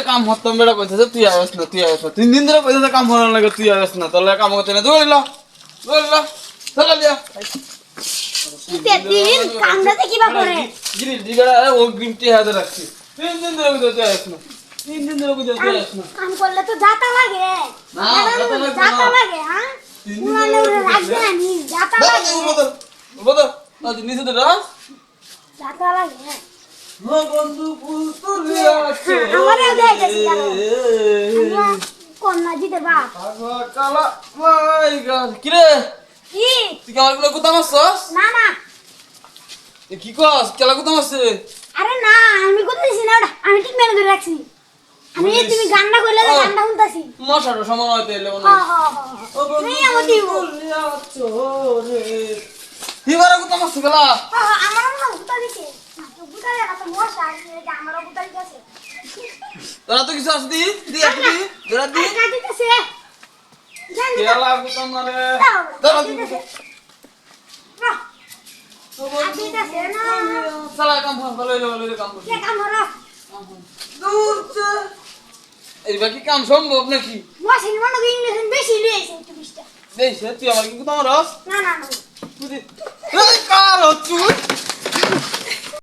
কাম হতম বেড়া কইতেছে তুই আইস না 3 দিন ধরে কইতেছে কাম হরার লাগে তুই আইস না তাহলে কাম করতে না দৌড়িলা চলা দিয়া দিন কামটাতে কিবা করে গিরি দিগড়া ও গিমটি হাতে রাখছি 3 দিন ধরে কইতেছে আইস না 3 দিন ধরে কইতেছে আইস না কাম করলে তো যাতা লাগে না যাতা লাগে হ্যাঁ পুরানো রাখবে না নি যাতা লাগে বদল আজ নিচে তো রাখ যাতা লাগে ও বন্ধু ফুল তুলিয়া আছে আমারে দেখাইছি জানো কন্যা জিতে বাপ কালা মাই গড কি রে কি তুই কেমন গুলো গুতাম আসছস না না কি কস কেলা গুতাম আসছে আরে না আমি করতেছি না ওটা আমি ঠিক মেনে ধরে রাখছি আমি তুমি গান্না কইলে তো গান্না শুনতাছি মশাটা সমান হইতে এলে মনে হ্যাঁ হ্যাঁ ও বন্ধু নেই আমার দিব তুলিয়া চোরে হিবারে গুতাম আসছে কেলা হ্যাঁ আমার না গুতা দিছে না তো গুতা দেয় না তো মশা এটা আমারও গুতা দিছে তোরা তো কিছু আসদি দি আসদি তোরা দি কাটি দিতেছে জান কেলা গুতাম না রে তোরা দি চলা কাম ভালো কাম করছি দূর চে এই বাকি কাম সম্ভব নাকি বেশ তুই আমার কি গুতাম রস না না তুই কার হচ্ছু